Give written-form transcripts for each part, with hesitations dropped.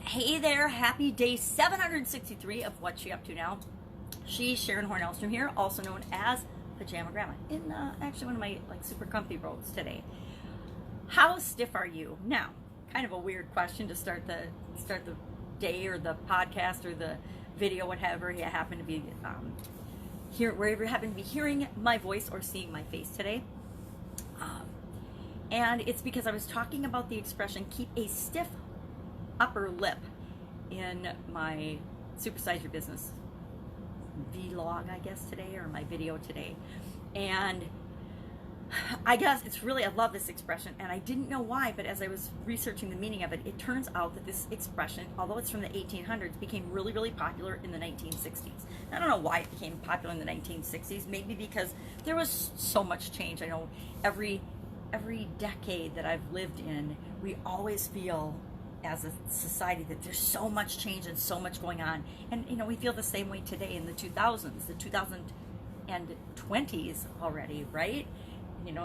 Hey there, happy day 763 of What's She Up To Now. She's Sharon Horne-Ellstrom here, also known as Pajama Grandma, in actually one of my super comfy robes today. How stiff are you? Now, kind of a weird question to start the day or the podcast or the video, whatever you happen to be wherever you happen to be hearing my voice or seeing my face today. And it's because I was talking about the expression keep a stiff upper lip in my Supersize Your Business vlog, I guess, today, or my video today. And I guess it's really, I love this expression, and I didn't know why, but as I was researching the meaning of it, it turns out that this expression, although it's from the 1800s, became really, really popular in the 1960s. I don't know why it became popular in the 1960s, maybe because there was so much change. I know every decade that I've lived in, we always feel as a society that there's so much change and so much going on, and we feel the same way today in the 2000s, the 2020s already, right?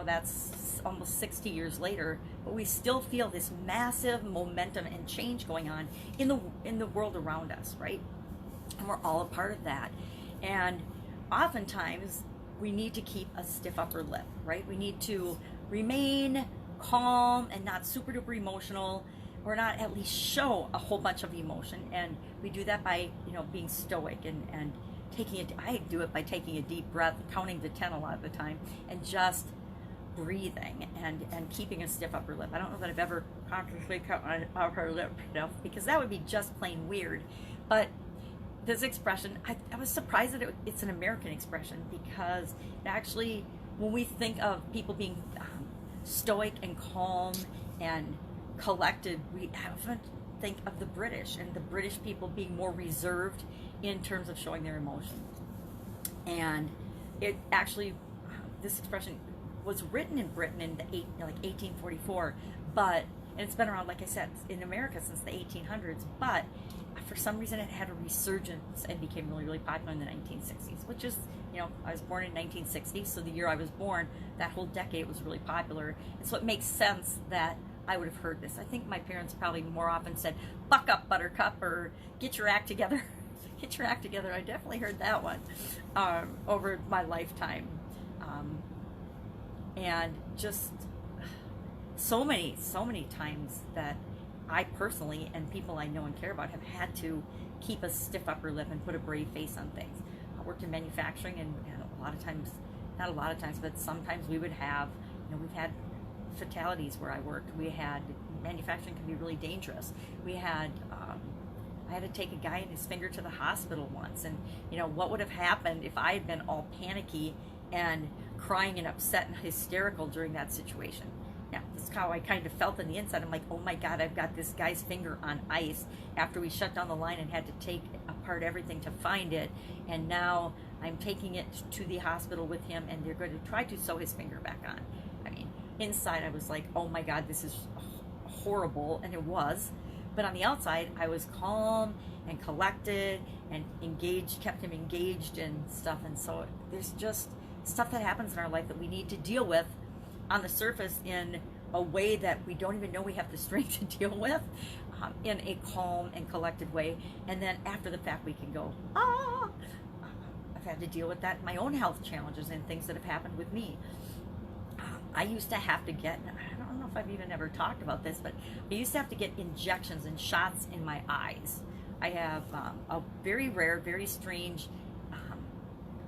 That's almost 60 years later, but we still feel this massive momentum and change going on in the world around us, right? And we're all a part of that. And oftentimes we need to keep a stiff upper lip, right? We need to remain calm and not super duper emotional, or not at least show a whole bunch of emotion. And we do that by being stoic and taking it. I do it by taking a deep breath, counting to 10 a lot of the time, and just breathing and keeping a stiff upper lip. I don't know that I've ever consciously cut my upper lip enough, because that would be just plain weird. But this expression, I was surprised that it's an American expression, because it actually, when we think of people being stoic and calm and collected, we often think of the British, and the British people being more reserved in terms of showing their emotion. And it actually, this expression was written in Britain in 1844, and it's been around, like I said, in America since the 1800s, but for some reason it had a resurgence and became really, really popular in the 1960s, which is, I was born in 1960, so the year I was born, that whole decade was really popular. And so it makes sense that I would have heard this. I think my parents probably more often said, "Buck up, Buttercup," or "Get your act together." Get your act together. I definitely heard that one over my lifetime. And just so many times that I personally, and people I know and care about, have had to keep a stiff upper lip and put a brave face on things. I worked in manufacturing, and a lot of times, not a lot of times, but sometimes we would have, we've had fatalities where I worked. We had, manufacturing can be really dangerous. We had, I had to take a guy and his finger to the hospital once, and what would have happened if I had been all panicky and crying and upset and hysterical during that situation. Now, this is how I kind of felt on the inside. I'm like, oh my God, I've got this guy's finger on ice after we shut down the line and had to take apart everything to find it, and now I'm taking it to the hospital with him, and they're going to try to sew his finger back on. I mean, inside I was like, oh my God, this is horrible, and it was. But on the outside, I was calm and collected and engaged, kept him engaged and stuff. And so there's just stuff that happens in our life that we need to deal with on the surface in a way that we don't even know we have the strength to deal with, in a calm and collected way. And then after the fact, we can go, I've had to deal with that, my own health challenges and things that have happened with me. I used to have to get, I don't know if I've even ever talked about this, but I used to have to get injections and shots in my eyes. I have a very rare, very strange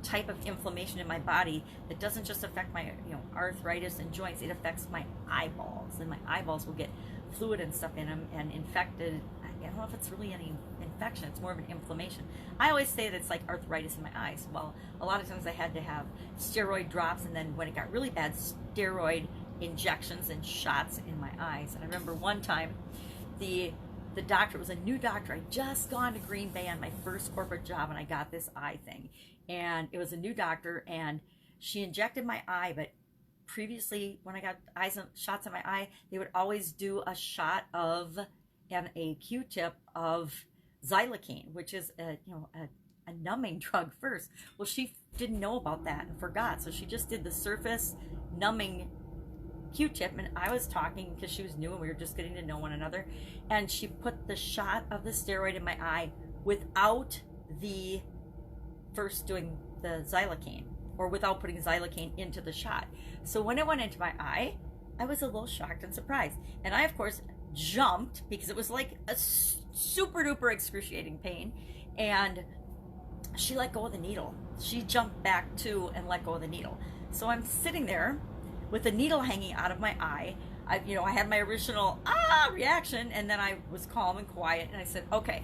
type of inflammation in my body that doesn't just affect my arthritis and joints. It affects my eyeballs, and my eyeballs will get fluid and stuff in them and infected. I don't know if it's really any infection, it's more of an inflammation. I always say that it's like arthritis in my eyes. Well, a lot of times I had to have steroid drops, and then when it got really bad, steroid injections and shots in my eyes. And I remember one time the doctor, it was a new doctor. I'd just gone to Green Bay on my first corporate job, and I got this eye thing. And it was a new doctor, and she injected my eye, but previously when I got shots in my eye, they would always do a shot of, and a Q-tip of xylocaine, which is a numbing drug first. Well, she didn't know about that and forgot, so she just did the surface numbing Q-tip, and I was talking because she was new and we were just getting to know one another, and she put the shot of the steroid in my eye without the first doing the xylocaine, or without putting xylocaine into the shot. So when it went into my eye, I was a little shocked and surprised, and I of course jumped because it was like a super duper excruciating pain, and she let go of the needle. She jumped back too and let go of the needle. So I'm sitting there with the needle hanging out of my eye. I had my original reaction, and then I was calm and quiet, and I said, okay,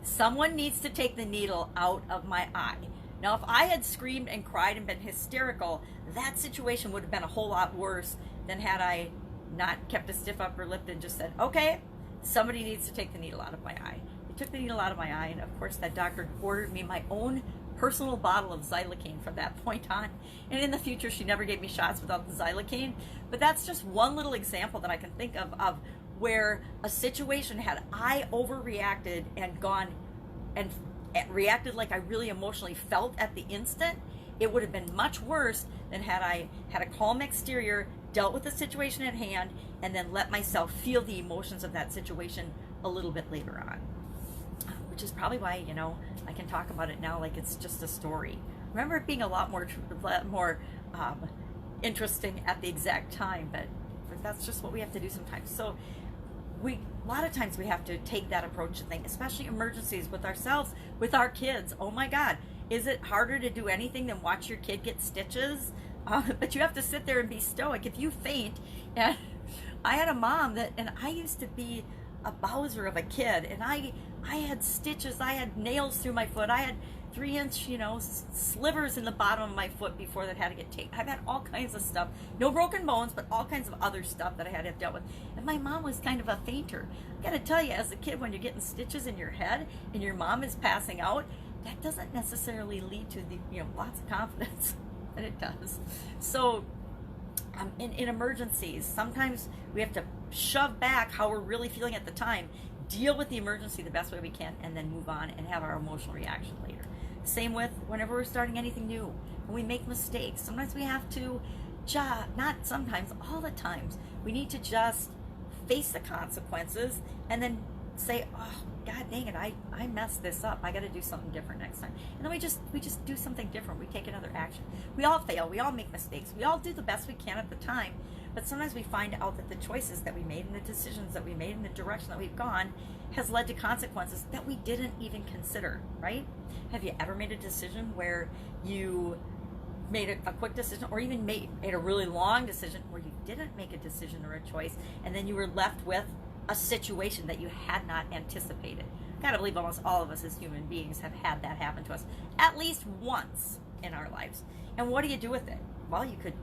someone needs to take the needle out of my eye. Now, if I had screamed and cried and been hysterical, that situation would have been a whole lot worse than had I not kept a stiff upper lip and just said, okay, somebody needs to take the needle out of my eye. They took the needle out of my eye, and of course that doctor ordered me my own personal bottle of xylocaine from that point on. And in the future, she never gave me shots without the xylocaine. But that's just one little example that I can think of where a situation, had I overreacted and gone and reacted like I really emotionally felt at the instant, it would have been much worse than had I had a calm exterior, dealt with the situation at hand, and then let myself feel the emotions of that situation a little bit later on. Which is probably why, I can talk about it now like it's just a story. Remember it being a lot more interesting at the exact time, but that's just what we have to do sometimes. So a lot of times we have to take that approach to things, especially emergencies with ourselves, with our kids. Oh my God, is it harder to do anything than watch your kid get stitches? But you have to sit there and be stoic. If you faint, and I had a mom and I used to be a Bowser of a kid, and I had stitches, I had nails through my foot, I had 3-inch, slivers in the bottom of my foot before that had to get taped. I've had all kinds of stuff, no broken bones, but all kinds of other stuff that I had to have dealt with. And my mom was kind of a fainter. I gotta tell you, as a kid, when you're getting stitches in your head and your mom is passing out, that doesn't necessarily lead to lots of confidence, but it does. So in emergencies, sometimes we have to shove back how we're really feeling at the time, deal with the emergency the best way we can, and then move on and have our emotional reaction later. Same with whenever we're starting anything new, when we make mistakes. Sometimes we have to not sometimes, all the times, we need to just face the consequences and then say, oh, God dang it, I messed this up. I got to do something different next time. And then we just do something different. We take another action. We all fail. We all make mistakes. We all do the best we can at the time. But sometimes we find out that the choices that we made and the decisions that we made and the direction that we've gone has led to consequences that we didn't even consider, right? Have you ever made a decision where you made a quick decision, or even made a really long decision where you didn't make a decision or a choice, and then you were left with a situation that you had not anticipated? Gotta believe almost all of us as human beings have had that happen to us at least once in our lives. And what do you do with it? Well, you could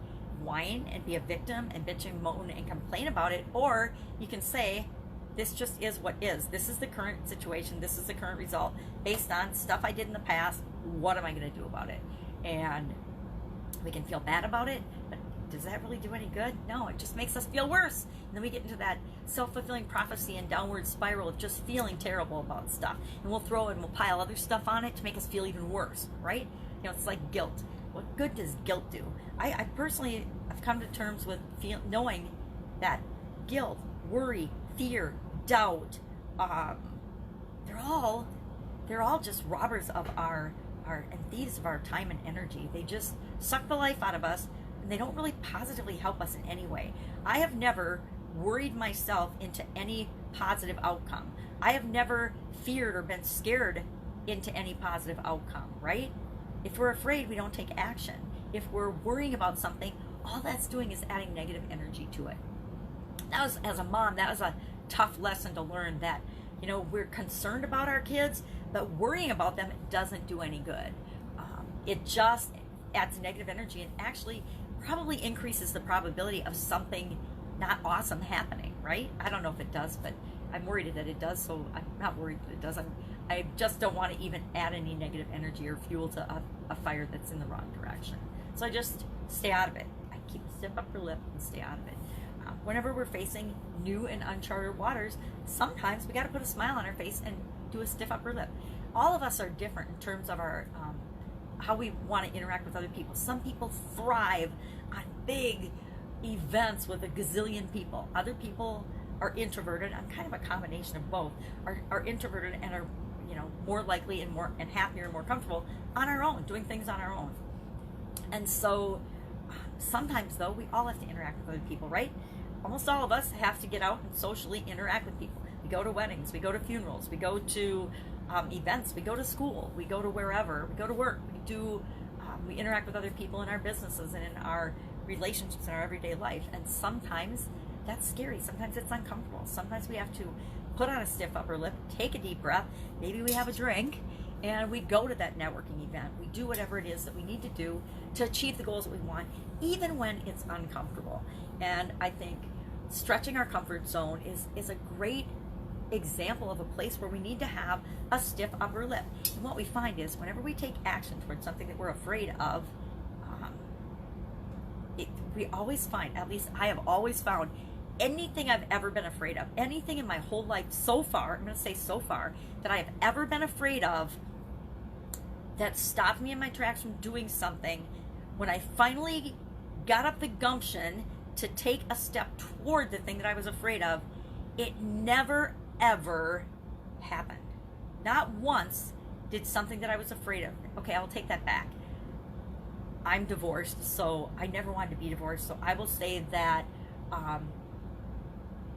whine and be a victim and bitch and moan and complain about it, or you can say, this just is what is. This is the current situation. This is the current result based on stuff I did in the past. What am I going to do about it? And we can feel bad about it, but does that really do any good? No, it just makes us feel worse. And then we get into that self-fulfilling prophecy and downward spiral of just feeling terrible about stuff. And we'll pile other stuff on it to make us feel even worse, right? It's like guilt. What good does guilt do? I personally have come to terms with knowing that guilt, worry, fear, doubt, they're all just robbers of our and thieves of our time and energy. They just suck the life out of us, and they don't really positively help us in any way. I have never worried myself into any positive outcome. I have never feared or been scared into any positive outcome, right? If we're afraid, we don't take action. If we're worrying about something, all that's doing is adding negative energy to it. As a mom, that was a tough lesson to learn, that we're concerned about our kids, but worrying about them doesn't do any good. It just adds negative energy and actually probably increases the probability of something not awesome happening, right? I don't know if it does, but I'm worried that it does, so I'm not worried that it doesn't. I just don't want to even add any negative energy or fuel to a fire that's in the wrong direction. So I just stay out of it. I keep a stiff upper lip and stay out of it. Whenever we're facing new and uncharted waters, sometimes we got to put a smile on our face and do a stiff upper lip. All of us are different in terms of our how we want to interact with other people. Some people thrive on big, events with a gazillion people. Other people are introverted. I'm kind of a combination of both. Are introverted and are, more likely and happier and more comfortable on our own, doing things on our own. And so sometimes, though, we all have to interact with other people, right? Almost all of us have to get out and socially interact with people. We go to weddings, we go to funerals, we go to events, we go to school, we go to wherever, we go to work, we interact with other people in our businesses and in our relationships in our everyday life. And sometimes that's scary. Sometimes it's uncomfortable. Sometimes we have to put on a stiff upper lip, take a deep breath, maybe we have a drink, and we go to that networking event. We do whatever it is that we need to do to achieve the goals that we want, even when it's uncomfortable. And I think stretching our comfort zone is a great example of a place where we need to have a stiff upper lip. And what we find is whenever we take action towards something that we're afraid of, we always find, at least I have always found, anything I've ever been afraid of, anything in my whole life so far, I'm going to say so far, that I have ever been afraid of that stopped me in my tracks from doing something, when I finally got up the gumption to take a step toward the thing that I was afraid of, it never, ever happened. Not once did something that I was afraid of. Okay, I'll take that back. I'm divorced, so I never wanted to be divorced, so I will say that,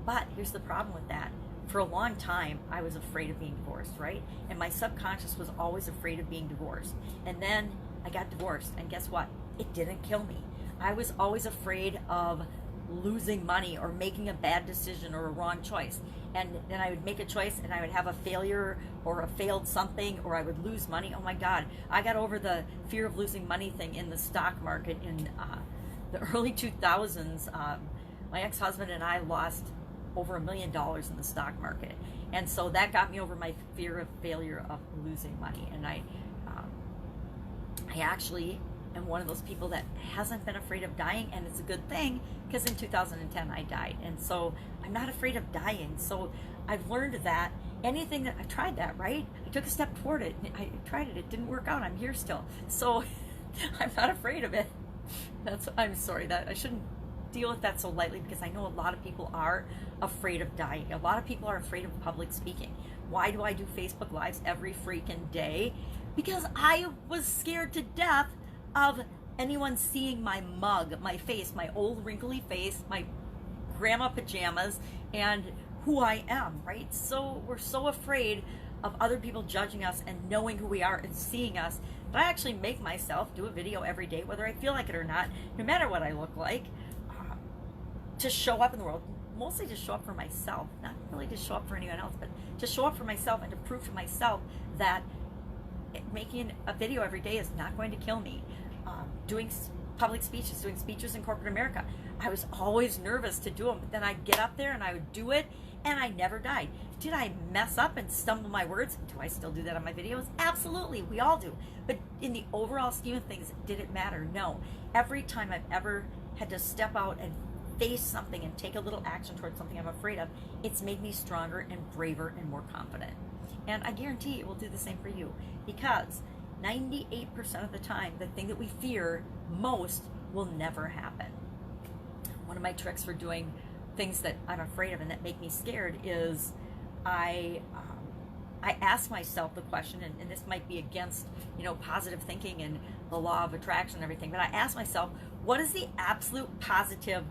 but here's the problem with that. For a long time, I was afraid of being divorced, right? And my subconscious was always afraid of being divorced. And then I got divorced, and guess what? It didn't kill me. I was always afraid of losing money or making a bad decision or a wrong choice. And then I would make a choice and I would have a failure or a failed something, or I would lose money. Oh my God, I got over the fear of losing money thing in the stock market in the early 2000s. My ex-husband and I lost over $1 million in the stock market. And so that got me over my fear of failure of losing money. And I actually am one of those people that hasn't been afraid of dying, and it's a good thing, because in 2010 I died. And so I'm not afraid of dying. So I've learned that anything that, I tried that, right? I took a step toward it. I tried it. It didn't work out. I'm here still. So I'm not afraid of it. I'm sorry that I shouldn't deal with that so lightly, because I know a lot of people are afraid of dying. A lot of people are afraid of public speaking. Why do I do Facebook Lives every freaking day? Because I was scared to death of anyone seeing my mug, my face, my old wrinkly face, my grandma pajamas, and who I am, right? So we're so afraid of other people judging us and knowing who we are and seeing us. But I actually make myself do a video every day, whether I feel like it or not, no matter what I look like, to show up in the world. Mostly to show up for myself, not really to show up for anyone else, but to show up for myself and to prove to myself that making a video every day is not going to kill me. Doing public speeches, doing speeches in corporate America, I was always nervous to do them, but then I'd get up there and I would do it, and I never died. Did I mess up and stumble my words? Do I still do that on my videos? Absolutely, we all do. But in the overall scheme of things, did it matter? No. Every time I've ever had to step out and face something and take a little action towards something I'm afraid of, it's made me stronger and braver and more confident. And I guarantee it will do the same for you, because 98% of the time, the thing that we fear most will never happen. One of my tricks for doing things that I'm afraid of and that make me scared is I ask myself the question, and this might be against, positive thinking and the law of attraction and everything, but I ask myself, what is the absolute positive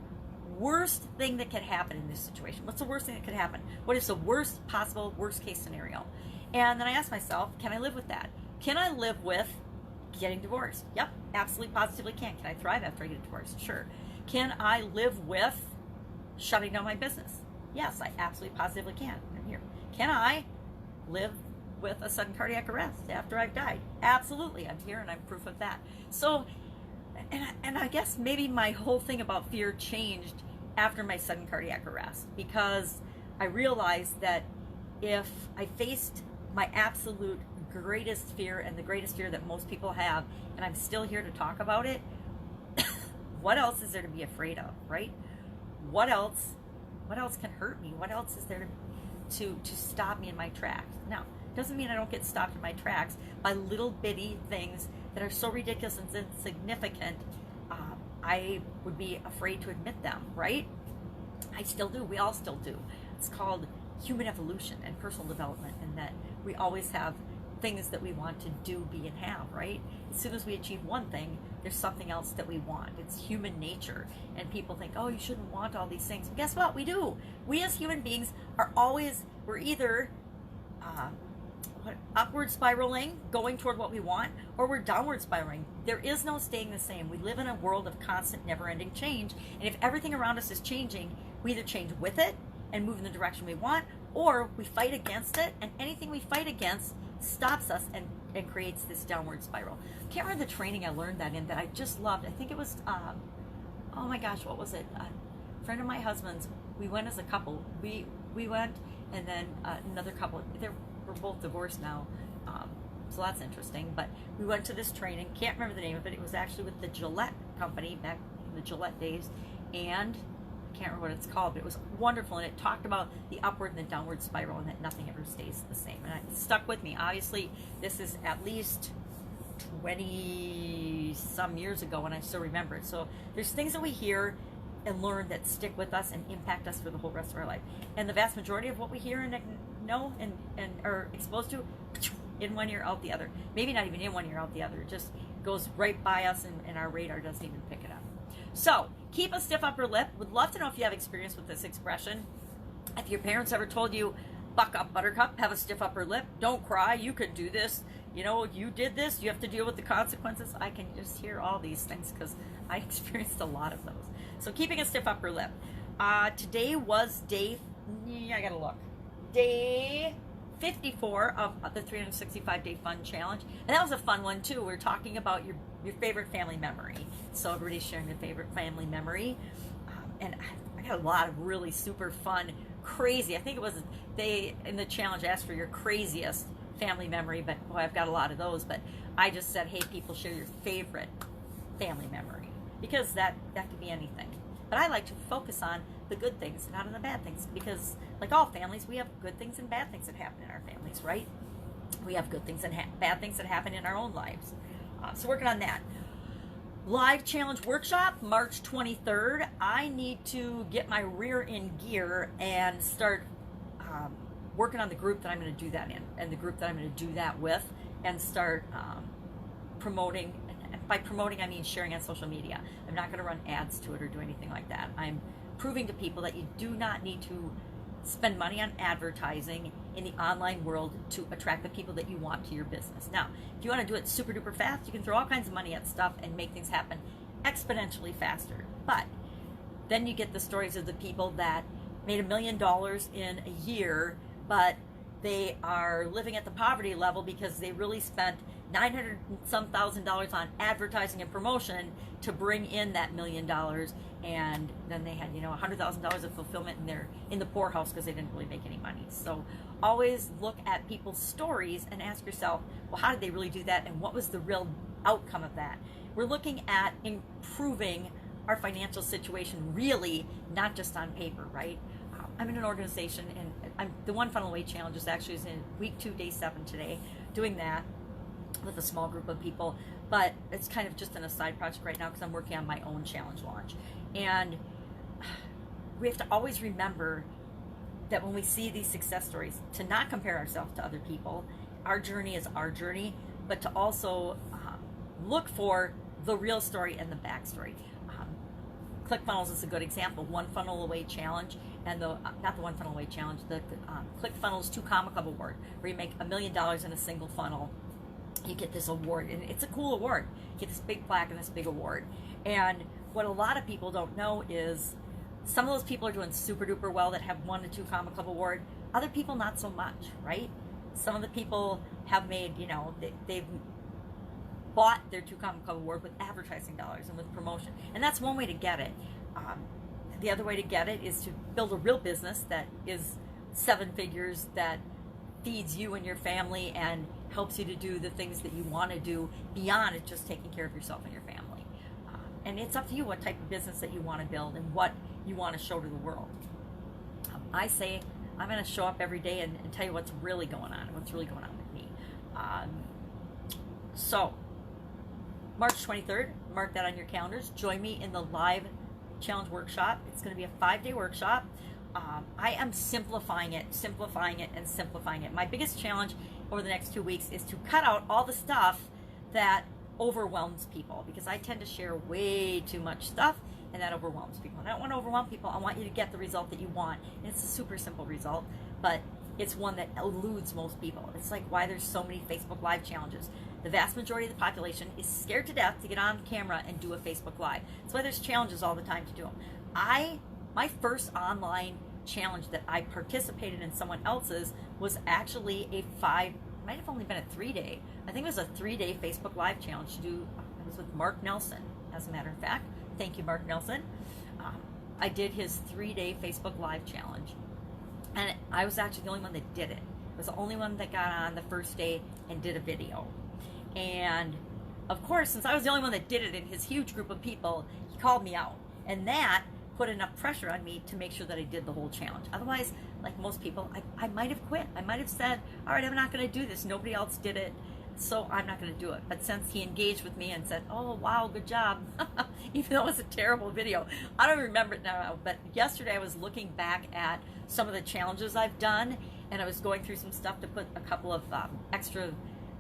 worst thing that could happen in this situation? What's the worst thing that could happen? What is the worst possible worst case scenario? And then I ask myself, can I live with that? Can I live with getting divorced? Yep, absolutely positively can. Can I thrive after I get divorced? Sure. Can I live with shutting down my business? Yes, I absolutely positively can. I'm here. Can I live with a sudden cardiac arrest after I've died? Absolutely. I'm here and I'm proof of that. So, and I guess maybe my whole thing about fear changed after my sudden cardiac arrest, because I realized that if I faced my absolute greatest fear and the greatest fear that most people have, and I'm still here to talk about it, what else is there to be afraid of, right? What else can hurt me? What else is there to stop me in my tracks? Now, it doesn't mean I don't get stopped in my tracks by little bitty things that are so ridiculous and insignificant I would be afraid to admit them, right? I still do. We all still do. It's called human evolution and personal development, and that we always have things that we want to do, be, and have, right? As soon as we achieve one thing, there's something else that we want. It's human nature. And people think, oh, you shouldn't want all these things. But guess what? We do. We as human beings we're either upward spiraling, going toward what we want, or we're downward spiraling. There is no staying the same. We live in a world of constant, never-ending change. And if everything around us is changing, we either change with it and move in the direction we want, or we fight against it, and anything we fight against stops us and creates this downward spiral. I can't remember the training I learned that in that I just loved. I think it was, oh my gosh, what was it? A friend of my husband's, we went as a couple. We went, and then another couple, we're both divorced now, so that's interesting. But we went to this training, can't remember the name of it. It was actually with the Gillette company back in the Gillette days, and I can't remember what it's called, but it was wonderful, and it talked about the upward and the downward spiral, and that nothing ever stays the same. And it stuck with me. Obviously, this is at least 20 some years ago, and I still remember it. So there's things that we hear and learn that stick with us and impact us for the whole rest of our life. And the vast majority of what we hear and know and are exposed to, in one ear, out the other. Maybe not even in one ear, out the other. It just goes right by us, and our radar doesn't even pick it up. So, keep a stiff upper lip. Would love to know if you have experience with this expression. If your parents ever told you, buck up, buttercup, have a stiff upper lip, don't cry, you could do this, you did this, you have to deal with the consequences. I can just hear all these things because I experienced a lot of those. So, keeping a stiff upper lip. Today was day 54 of the 365-day fun challenge, and that was a fun one too. We're talking about your favorite family memory. So everybody's sharing their favorite family memory, and I got a lot of really super fun, crazy. I think it was they in the challenge asked for your craziest family memory, but boy, I've got a lot of those. But I just said, hey, people, share your favorite family memory, because that could be anything. But I like to focus on the good things, not on the bad things, because like all families, we have good things and bad things that happen in our families, right? We have good things and bad things that happen in our own lives. So working on that. Live challenge workshop, March 23rd. I need to get my rear in gear and start working on the group that I'm going to do that in, and the group that I'm going to do that with, and start promoting. And by promoting, I mean sharing on social media. I'm not going to run ads to it or do anything like that. I'm proving to people that you do not need to spend money on advertising in the online world to attract the people that you want to your business. Now, if you want to do it super duper fast, you can throw all kinds of money at stuff and make things happen exponentially faster. But then you get the stories of the people that made $1 million in a year, but they are living at the poverty level because they really spent $900 some thousand on advertising and promotion to bring in that $1 million, and then they had $100,000 of fulfillment in the poorhouse because they didn't really make any money. So always look at people's stories and ask yourself, well, how did they really do that, and what was the real outcome of that? We're looking at improving our financial situation, really, not just on paper, right? I'm in an organization, and the One Funnel Away Challenge is actually in week 2, day 7 today, doing that with a small group of people, but it's kind of just in a side project right now because I'm working on my own challenge launch. And we have to always remember that when we see these success stories, to not compare ourselves to other people. Our journey is our journey, but to also look for the real story and the backstory. ClickFunnels is a good example. One Funnel Away Challenge, and not the One Funnel Away Challenge, the ClickFunnels 2 Comma Club Award, where you make $1 million in a single funnel. You get this award, and it's a cool award. You get this big plaque and this big award. And what a lot of people don't know is some of those people are doing super duper well that have won the 2 Comma Club Award. Other people not so much, right? Some of the people have made, they've bought their 2 Comma Club Award with advertising dollars and with promotion. And that's one way to get it. The other way to get it is to build a real business that is 7 figures, that feeds you and your family and helps you to do the things that you want to do beyond it just taking care of yourself and your family. And it's up to you what type of business that you want to build and what you want to show to the world. I say I'm going to show up every day and tell you what's really going on with me. So March 23rd, mark that on your calendars. Join me in the live challenge workshop. It's going to be a 5-day workshop. I am simplifying it, and simplifying it. My biggest challenge over the next 2 weeks is to cut out all the stuff that overwhelms people, because I tend to share way too much stuff, and that overwhelms people. And I don't want to overwhelm people. I want you to get the result that you want. And it's a super simple result, but it's one that eludes most people. It's like why there's so many Facebook Live challenges. The vast majority of the population is scared to death to get on camera and do a Facebook Live. That's why there's challenges all the time to do them. My first online challenge that I participated in someone else's was actually might have only been a 3-day. I think it was a 3-day Facebook Live challenge to do. It was with Mark Nelson, as a matter of fact. Thank you, Mark Nelson. I did his 3-day Facebook Live challenge. And I was actually the only one that did it. I was the only one that got on the first day and did a video. And of course, since I was the only one that did it in his huge group of people, he called me out. And that put enough pressure on me to make sure that I did the whole challenge. Otherwise, like most people, I might have quit. I might have said, all right, I'm not going to do this. Nobody else did it, so I'm not going to do it. But since he engaged with me and said, oh, wow, good job, even though it was a terrible video. I don't remember it now, but yesterday I was looking back at some of the challenges I've done, and I was going through some stuff to put a couple of extra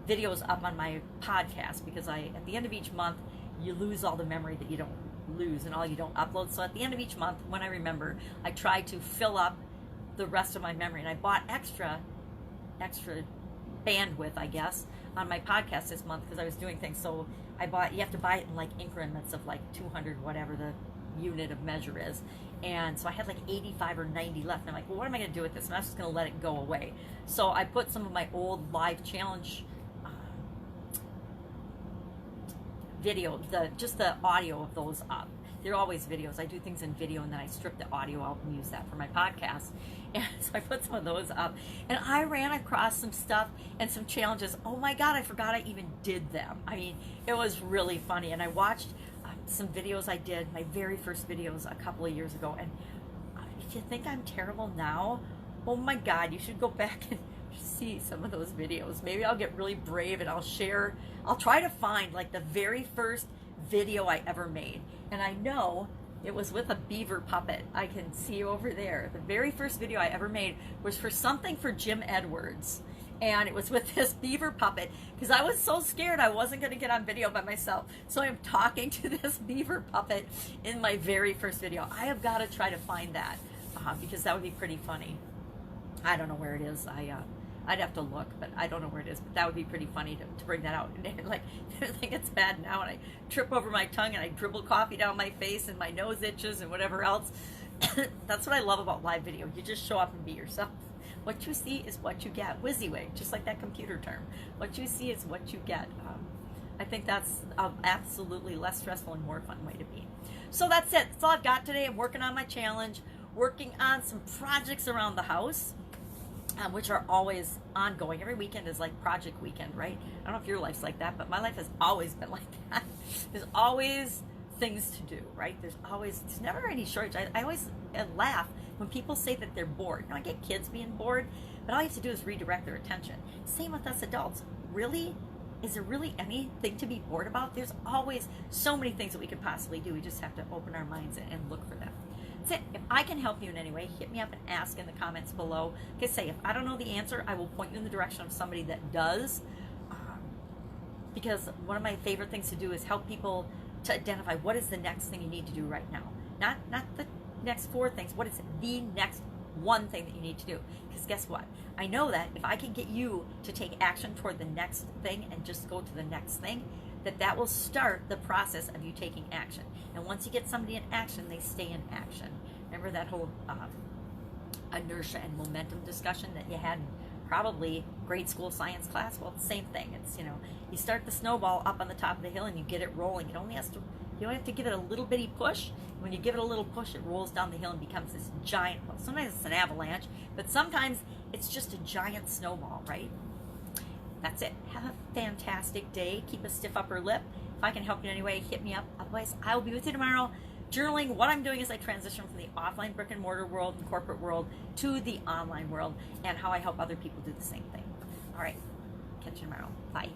videos up on my podcast, because at the end of each month, you lose all the memory that you don't lose and all you don't upload. So at the end of each month, when I remember, I try to fill up the rest of my memory. And I bought extra bandwidth, I guess, on my podcast this month, because I was doing things. So you have to buy it in like increments of like 200, whatever the unit of measure is. And so I had like 85 or 90 left. And I'm like, well, what am I going to do with this? And I'm just going to let it go away. So I put some of my old live challenge video, just the audio of those up. They're always videos. I do things in video, and then I strip the audio out and use that for my podcast. And so I put some of those up, and I ran across some stuff and some challenges. Oh my God, I forgot I even did them. I mean, it was really funny. And I watched some videos I did, my very first videos a couple of years ago. And if you think I'm terrible now, oh my God, you should go back and see some of those videos. Maybe I'll get really brave and I'll try to find like the very first video I ever made. And I know it was with a beaver puppet. I can see over there. The very first video I ever made was for something for Jim Edwards. And it was with this beaver puppet, because I was so scared I wasn't going to get on video by myself. So I'm talking to this beaver puppet in my very first video. I have got to try to find that because that would be pretty funny. I don't know where it is. I'd have to look, but I don't know where it is. But that would be pretty funny to bring that out. And like, I think it's bad now, and I trip over my tongue, and I dribble coffee down my face, and my nose itches, and whatever else. That's what I love about live video. You just show up and be yourself. What you see is what you get. WYSIWYG, just like that computer term. What you see is what you get. I think that's an absolutely less stressful and more fun way to be. So that's it. That's all I've got today. I'm working on my challenge, working on some projects around the house. Which are always ongoing. Every weekend is like project weekend, right? I don't know if your life's like that, but my life has always been like that. There's always things to do, right? There's never any shortage. I always laugh when people say that they're bored. I get kids being bored, but all you have to do is redirect their attention. Same with us adults. Really? Is there really anything to be bored about? There's always so many things that we could possibly do. We just have to open our minds and look for them. That's it. If I can help you in any way, hit me up and ask in the comments below. Like I say, if I don't know the answer, I will point you in the direction of somebody that does. Because one of my favorite things to do is help people to identify what is the next thing you need to do right now. Not the next 4 things. What is the next one thing that you need to do? Because guess what? I know that if I can get you to take action toward the next thing and just go to the next thing, that will start the process of you taking action. And once you get somebody in action, they stay in action. Remember that whole inertia and momentum discussion that you had in probably grade school science class? Well, it's the same thing. It's, you start the snowball up on the top of the hill and you get it rolling. You only have to give it a little bitty push. When you give it a little push, it rolls down the hill and becomes this giant, well, sometimes it's an avalanche, but sometimes it's just a giant snowball, right? That's it. Have a fantastic day. Keep a stiff upper lip. If I can help you in any way, hit me up. Otherwise, I will be with you tomorrow journaling what I'm doing as I transition from the offline brick and mortar world and corporate world to the online world, and how I help other people do the same thing. All right. Catch you tomorrow. Bye.